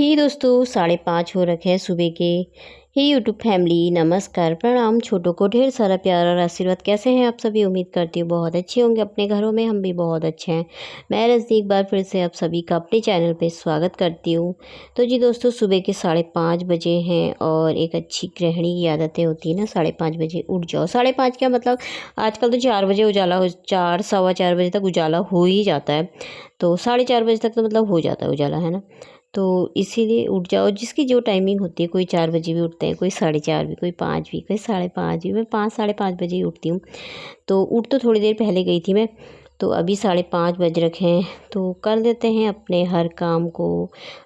जी दोस्तों, 5:30 हो रखे हैं सुबह के। हे यूट्यूब फैमिली, नमस्कार, प्रणाम। छोटों को ढेर सारा प्यार और आशीर्वाद। कैसे हैं आप सभी? उम्मीद करती हूँ बहुत अच्छे होंगे अपने घरों में। हम भी बहुत अच्छे हैं। मैं रजनी एक बार फिर से आप सभी का अपने चैनल पे स्वागत करती हूँ। तो जी दोस्तों, सुबह के 5:30 बजे हैं और एक अच्छी गृहिणी की आदतें होती है ना, 5:30 बजे उठ जाओ। 5:30 क्या मतलब, आजकल तो 4 बजे उजाला हो, 4 सवा 4 बजे तक उजाला हो ही जाता है। तो 4:30 बजे तक तो मतलब हो जाता है उजाला, है ना। तो इसीलिए उठ जाओ, जिसकी जो टाइमिंग होती है। कोई 4 बजे भी उठते हैं, कोई 4:30 भी, कोई 5 भी, कोई 5:30 भी। मैं 5 5:30 बजे ही उठती हूँ। तो उठ तो थोड़ी देर पहले गई थी मैं। तो अभी 5:30 बज रखे हैं, तो कर देते हैं अपने हर काम को।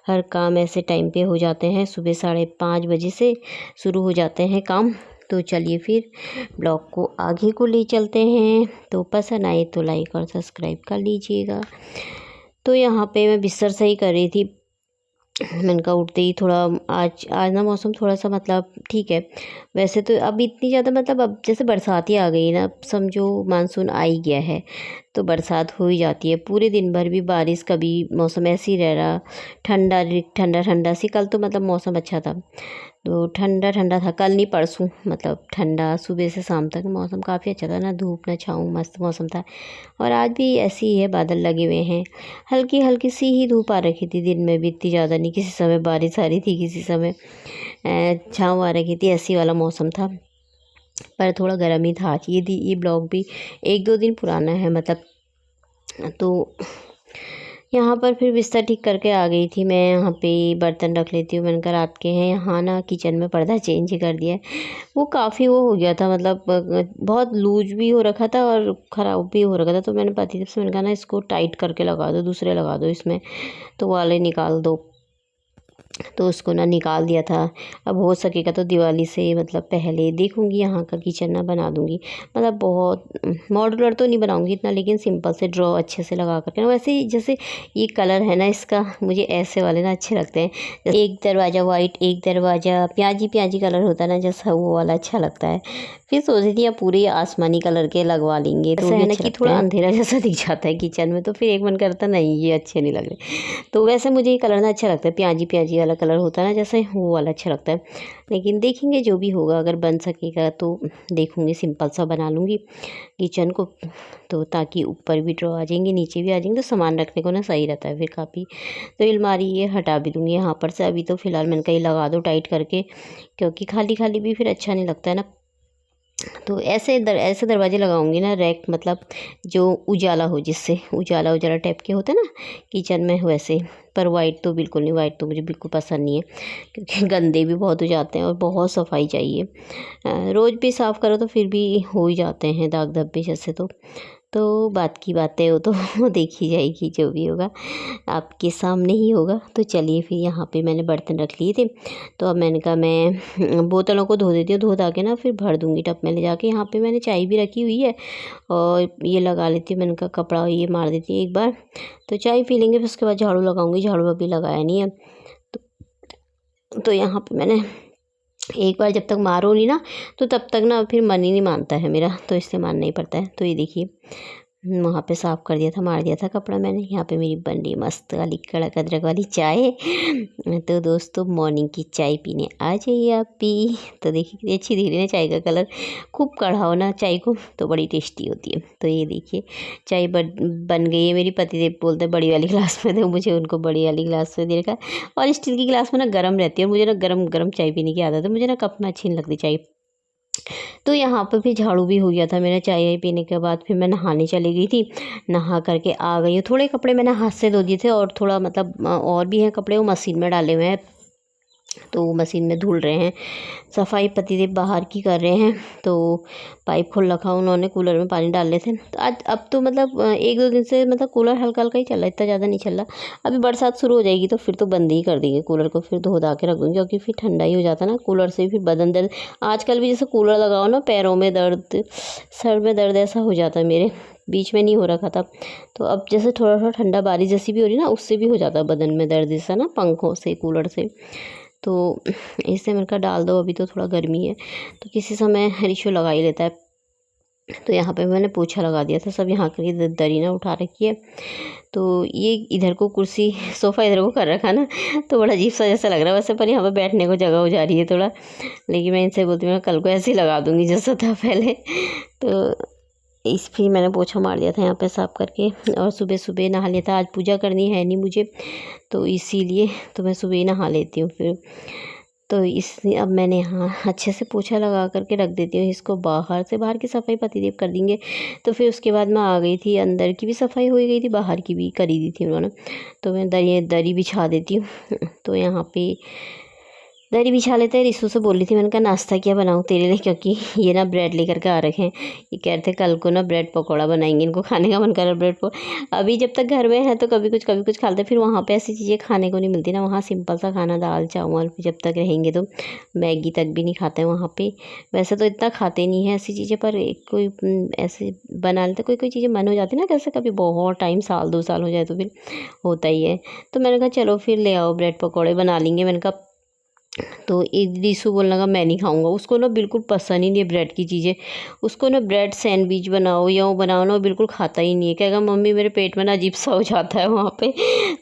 हर काम ऐसे टाइम पे हो जाते हैं, सुबह 5:30 बजे से शुरू हो जाते हैं काम। तो चलिए फिर ब्लॉग को आगे को ले चलते हैं। तो पसंद आए तो लाइक और सब्सक्राइब कर लीजिएगा। तो यहाँ पे मैं बिस्तर सही कर रही थी। मैंने कहा उठते ही थोड़ा, आज आज ना मौसम थोड़ा सा मतलब ठीक है। वैसे तो अब इतनी ज़्यादा मतलब, अब जैसे बरसात ही आ गई ना, अब समझो मानसून आ ही गया है। तो बरसात हो ही जाती है। पूरे दिन भर भी बारिश, कभी मौसम ऐसे ही रह रहा, ठंडा ठंडा ठंडा सी। कल तो मतलब मौसम अच्छा था, तो ठंडा ठंडा था। कल नहीं, परसों मतलब ठंडा, सुबह से शाम तक मौसम काफ़ी अच्छा था ना, धूप ना छाँव, मस्त मौसम था। और आज भी ऐसी ही है, बादल लगे हुए हैं। हल्की हल्की सी ही धूप आ रखी थी दिन में भी, इतनी ज़्यादा नहीं। किसी समय बारिश आ रही थी, किसी समय छाँव आ रखी थी, ऐसी वाला मौसम था। पर थोड़ा गर्म ही था। ये ब्लॉग भी 1-2 दिन पुराना है मतलब। तो यहाँ पर फिर बिस्तर ठीक करके आ गई थी मैं। यहाँ पे बर्तन रख लेती हूँ। मैंने कहा रात के हैं। यहाँ ना किचन में पर्दा चेंज कर दिया है। वो काफ़ी वो हो गया था मतलब, बहुत लूज भी हो रखा था और ख़राब भी हो रखा था। तो मैंने पति देव से मैंने कहा ना, इसको टाइट करके लगा दो, दूसरे लगा दो इसमें, तो वाले निकाल दो। तो उसको ना निकाल दिया था। अब हो सकेगा तो दिवाली से मतलब पहले देखूँगी, यहाँ का किचन ना बना दूँगी। मतलब बहुत मॉड्यूलर तो नहीं बनाऊँगी इतना, लेकिन सिंपल से ड्रॉ अच्छे से लगा करके ना। वैसे ही जैसे ये कलर है ना इसका, मुझे ऐसे वाले ना अच्छे लगते हैं। जैसे एक दरवाज़ा वाइट, एक दरवाज़ा प्याजी प्याजी कलर होता है ना, जैसा वो वाला अच्छा लगता है। फिर सोच रही थी अब पूरे आसमानी कलर के लगवा लेंगे, तो है ना कि थोड़ा अंधेरा जैसा दिख जाता है किचन में। तो फिर एक मन करता नहीं, ये अच्छे नहीं लग रहे। तो वैसे मुझे ये कलर ना अच्छा लगता है, प्याजी प्याजी वाला कलर होता है ना, जैसे वो वाला अच्छा लगता है। लेकिन देखेंगे जो भी होगा, अगर बन सकेगा तो देखूँगी, सिंपल सा बना लूँगी किचन को। तो ताकि ऊपर भी ड्रॉ आ जाएंगे, नीचे भी आ जाएंगे, तो सामान रखने को ना सही रहता है फिर काफ़ी। तो अलमारी ये हटा भी दूँगी यहाँ पर से। अभी तो फ़िलहाल मैंने कहीं लगा दो टाइट करके, क्योंकि खाली खाली भी फिर अच्छा नहीं लगता है ना। तो ऐसे दरवाजे लगाऊंगी ना, रैक मतलब जो उजाला हो, जिससे उजाला उजाला टाइप के होते हैं ना किचन में, वैसे। पर वाइट तो बिल्कुल नहीं, वाइट तो मुझे बिल्कुल पसंद नहीं है, क्योंकि गंदे भी बहुत हो जाते हैं और बहुत सफाई चाहिए। रोज़ भी साफ़ करो तो फिर भी हो ही जाते हैं दाग धब्बे जैसे। तो बात की बात है वो तो वो देखी जाएगी, जो भी होगा आपके सामने ही होगा। तो चलिए फिर, यहाँ पे मैंने बर्तन रख लिए थे। तो अब मैंने कहा मैं बोतलों को धो देती हूँ, धो धा के ना फिर भर दूँगी टब में ले जाके। यहाँ पे मैंने चाय भी रखी हुई है और ये लगा लेती हूँ। मैंने कहा कपड़ा ये मार देती हूँ एक बार, तो चाय पी लेंगे, फिर उसके बाद झाड़ू लगाऊंगी। झाड़ू अभी लगाया नहीं है। तो यहाँ पे मैंने एक बार जब तक मारो नहीं ना, तो तब तक ना फिर मन ही नहीं मानता है मेरा, तो इससे मानना ही पड़ता है। तो ये देखिए, वहाँ पे साफ़ कर दिया था, मार दिया था कपड़ा मैंने। यहाँ पे मेरी बन रही मस्त वाली कड़क अदरक वाली चाय। तो दोस्तों, मॉर्निंग की चाय पीने आ जाइए आप भी। तो देखिए कितनी अच्छी दिख रही है ना चाय का कलर। खूब कढ़ाओ ना चाय को, तो बड़ी टेस्टी होती है। तो ये देखिए चाय बन गई है मेरी। पतिदेव बोलते हैं बड़ी वाली गिलास में दो, मुझे उनको बड़ी वाली गिलास में दे रखा है। और स्टील की गिलास में ना गर्म रहती है, और मुझे ना गर्म गर्म चाय पीने की आदत है। मुझे ना कप में अच्छी नहीं लगती चाय। तो यहाँ पर फिर झाड़ू भी हो गया था मेरा। चाय पीने के बाद फिर मैं नहाने चली गई थी। नहा करके आ गई हूँ। थोड़े कपड़े मैंने हाथ से धो दिए थे, और थोड़ा मतलब और भी हैं कपड़े, वो मशीन में डाले हुए हैं, तो वो मशीन में धुल रहे हैं। सफाई पतिदेव बाहर की कर रहे हैं। तो पाइप खोल रखा उन्होंने, कूलर में पानी डाल रहे थे। तो आज अब तो मतलब 1-2 दिन से मतलब कूलर हल्का हल्का ही चल रहा है, इतना ज़्यादा नहीं चल रहा। अभी बरसात शुरू हो जाएगी तो फिर तो बंद ही कर देंगे कूलर को, फिर धो धा के रख दूँगी, क्योंकि फिर ठंडा ही हो जाता है ना कूलर से। फिर बदन दर्द, आजकल भी जैसे कूलर लगाओ ना, पैरों में दर्द, सर में दर्द ऐसा हो जाता है मेरे। बीच में नहीं हो रखा था, तो अब जैसे थोड़ा थोड़ा ठंडा बारिश जैसी भी हो रही है ना, उससे भी हो जाता है बदन में दर्द जैसा ना, पंखों से, कूलर से। तो इससे मैंने कहा डाल दो, अभी तो थोड़ा गर्मी है, तो किसी समय रिशु लगा ही लेता है। तो यहाँ पे मैंने पोछा लगा दिया था, सब यहाँ की दरी ना उठा रखी है। तो ये इधर को कुर्सी सोफ़ा इधर को कर रखा ना, तो बड़ा अजीब सा जैसा लग रहा है वैसे, पर यहाँ पे बैठने को जगह हो जा रही है थोड़ा। लेकिन मैं इनसे बोलती हूँ मैं कल को ऐसे ही लगा दूँगी जैसा था पहले। तो इस फिर मैंने पोछा मार दिया था यहाँ पे साफ़ करके, और सुबह सुबह नहा लिया था। आज पूजा करनी है नहीं मुझे, तो इसीलिए तो मैं सुबह ही नहा लेती हूँ फिर। तो इसलिए अब मैंने यहाँ अच्छे से पोछा लगा करके रख देती हूँ इसको। बाहर की सफाई पतिदेव कर देंगे। तो फिर उसके बाद मैं आ गई थी, अंदर की भी सफाई हो गई थी, बाहर की भी करी दी थी उन्होंने। तो मैं दरी बिछा देती हूँ। तो यहाँ पे दरी बिछा लेते हैं। रिशु से बोल रही थी, मैंने कहा नाश्ता क्या बनाऊँ तेरे लिए, क्योंकि ये ना ब्रेड लेकर के आ रखे हैं। ये कह रहे थे कल को ना ब्रेड पकौड़ा बनाएंगे, इनको खाने का मन कर रहा है ब्रेड अभी जब तक घर में है तो कभी कुछ खाते हैं, फिर वहाँ पे ऐसी चीज़ें खाने को नहीं मिलती ना। वहाँ सिंपल सा खाना, दाल चावल, जब तक रहेंगे तो मैगी तक भी नहीं खाते हैं वहाँ पर। वैसे तो इतना खाते नहीं है ऐसी चीज़ें, पर कोई ऐसे बना लेते, कोई चीज़ें मन हो जाती है ना, कैसे कभी बहुत टाइम, साल 2 साल हो जाए तो फिर होता ही है। तो मैंने कहा चलो फिर ले आओ, ब्रेड पकौड़े बना लेंगे। मैंने कहा, तो रिशु बोलने लगा मैं नहीं खाऊंगा। उसको ना बिल्कुल पसंद ही नहीं है ब्रेड की चीज़ें। उसको ना ब्रेड सैंडविच बनाओ या वो बनाओ ना, वो बिल्कुल खाता ही नहीं है। कहेगा मम्मी मेरे पेट में ना अजीब सा हो जाता है वहाँ पे,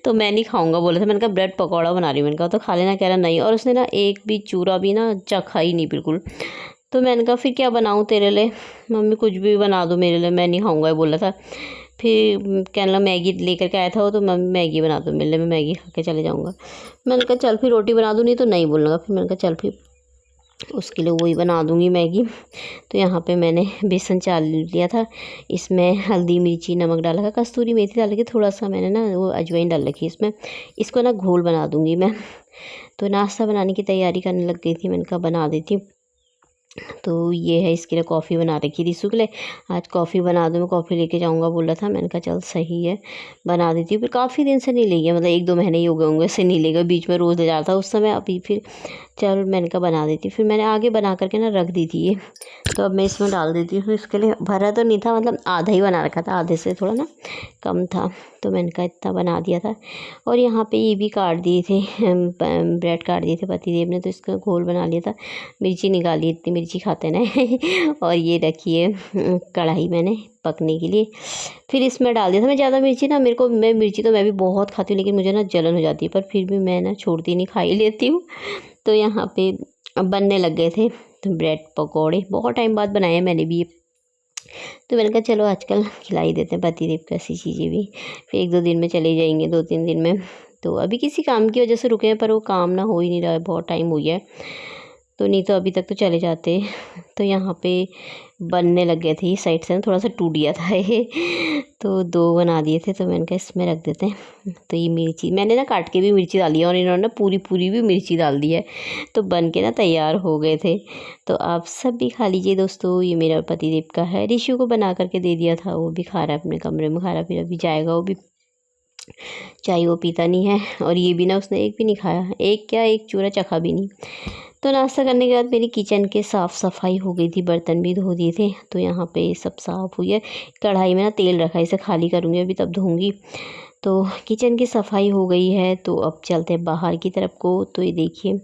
तो मैं नहीं खाऊंगा बोला था। मैंने कहा ब्रेड पकौड़ा बना रही हूँ, मैंने कहा तो खा लेना। कह रहा नहीं, और उसने ना एक भी चूरा भी ना चखा ही नहीं बिल्कुल। तो मैंने कहा फिर क्या बनाऊँ तेरे लिए, मम्मी कुछ भी बना दो मेरे लिए, मैं नहीं खाऊंगा ये बोला था। फिर कहने लगा मैगी लेकर के आया था वो, तो मम्मी मैगी बना दो मेरे लिए, मैं मैगी खा के चले जाऊँगा। मैंने कहा चल फिर रोटी बना दूँ, नहीं तो नहीं बोलूँगा। फिर मैंने कहा चल फिर उसके लिए वही बना दूँगी मैगी। तो यहाँ पे मैंने बेसन चाल लिया था, इसमें हल्दी मिर्ची नमक डाला था, कस्तूरी मेथी डाल के थोड़ा सा मैंने ना वो अजवाइन डाल रखी इसमें। इसको ना घोल बना दूँगी मैं। तो नाश्ता बनाने की तैयारी करने लग गई थी, मैंने कहा बना देती हूँ। तो ये है इसके लिए कॉफ़ी बना रखी थी रिशु के लिए। आज कॉफ़ी बना दूँ, मैं कॉफ़ी लेके जाऊँगा बोला था। मैंने कहा चल सही है, बना देती हूँ। फिर काफ़ी दिन से नहीं ली है, मतलब 1-2 महीने ही हो गए होंगे से नहीं ले गए, बीच में रोज़ ले जाता था उस समय। अभी फिर चल मैंने कहा बना देती हूँ। फिर मैंने आगे बना करके ना रख दी थी ये, तो अब मैं इसमें डाल देती हूँ। इसके लिए भरा तो नहीं था, मतलब आधा ही बना रखा था, आधे से थोड़ा ना कम था, तो मैंने कहा इतना बना दिया था। और यहाँ पे ये भी काट दिए थे, ब्रेड काट दिए थे पतिदेव ने, तो इसका घोल बना लिया था। मिर्ची निकाली, इतनी मिर्ची खाते ना। और ये रखी है कढ़ाई मैंने पकने के लिए। फिर इसमें डाल दिया था मैं ज़्यादा मिर्ची ना, मैं मिर्ची तो मैं भी बहुत खाती हूँ, लेकिन मुझे ना जलन हो जाती है, पर फिर भी मैं ना छोड़ती नहीं, खा ही लेती हूँ। तो यहाँ पे अब बनने लग गए थे तो ब्रेड पकौड़े, बहुत टाइम बाद बनाए हैं मैंने भी ये। तो मैंने कहा चलो आजकल खिला ही देते हैं पतिदेव को ऐसी चीज़ें भी, फिर 1-2 दिन में चले जाएंगे, 2-3 दिन में। तो अभी किसी काम की वजह से रुके हैं, पर वो काम ना हो ही नहीं रहा है, बहुत टाइम हो गया है। तो नहीं तो अभी तक तो चले जाते। तो यहाँ पे बनने लग गए थे, इस साइड से ना थोड़ा सा टूट गया था ये। तो 2 बना दिए थे, तो मैंने कहा इसमें रख देते हैं। तो ये मिर्ची मैंने ना काट के भी मिर्ची डाली है, और इन्होंने ना पूरी भी मिर्ची डाल दी है। तो बन के ना तैयार हो गए थे। तो आप सब भी खा लीजिए दोस्तों। ये मेरा पतिदेव का है, रिशु को बना करके दे दिया था, वो भी खा रहा है अपने कमरे में, खा रहा है। फिर अभी जाएगा वो भी, चाय वो पीता नहीं है। और ये भी ना उसने एक भी नहीं खाया, एक क्या एक चूरा चखा भी नहीं। तो नाश्ता करने के बाद मेरी किचन के साफ़ सफाई हो गई थी, बर्तन भी धो दिए थे। तो यहाँ पे सब साफ़ हुई है। कढ़ाई में ना तेल रखा है, इसे खाली करूँगी अभी, तब धोऊँगी। तो किचन की सफाई हो गई है, तो अब चलते हैं बाहर की तरफ को। तो ये देखिए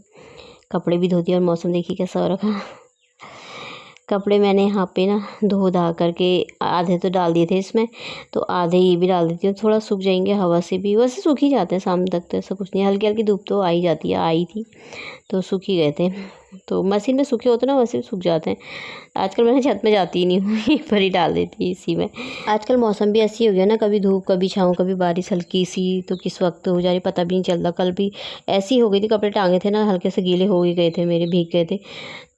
कपड़े भी धो दिए, और मौसम देखिए कैसा हो रखा। कपड़े मैंने यहाँ पे ना धो धा करके आधे तो डाल दिए थे इसमें, तो आधे ये भी डाल देती हूँ, थोड़ा सूख जाएंगे हवा से भी। वैसे सूख ही जाते हैं शाम तक, तो ऐसा कुछ नहीं, हल्की हल्की धूप तो आ ही जाती है, आई थी तो सूख ही गए थे। तो मशीन में सूखे होते ना, वैसे भी सूख जाते हैं। आजकल मैं छत में जाती ही नहीं हूँ, यहीं पर ही डाल देती हूँ इसी में। आजकल मौसम भी ऐसी हो गया ना, कभी धूप कभी छाँव, कभी बारिश हल्की सी, तो किस वक्त हो जा रही पता भी नहीं चलता। कल भी ऐसी हो गई थी, कपड़े टांगे थे ना, हल्के से गीले हो ही गए थे मेरे, भीग गए थे।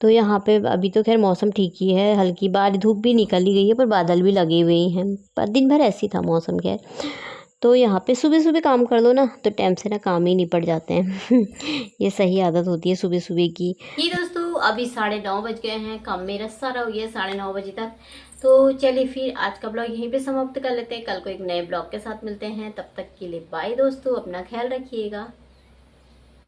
तो यहाँ पे अभी तो खैर मौसम ठीक ही है, हल्की बार धूप भी निकल ही गई है, पर बादल भी लगे हुए ही हैं। पर दिन भर ऐसी था मौसम खैर। तो यहाँ पे सुबह सुबह काम कर लो ना, तो टाइम से ना काम ही निपट जाते हैं। ये सही आदत होती है सुबह सुबह की। ये दोस्तों अभी 9:30 बज गए हैं, काम मेरा सारा हो गया 9:30 बजे तक। तो चलिए फिर आज का ब्लॉग यहीं पे समाप्त कर लेते हैं। कल को एक नए ब्लॉग के साथ मिलते हैं, तब तक के लिए बाय दोस्तों, अपना ख्याल रखिएगा।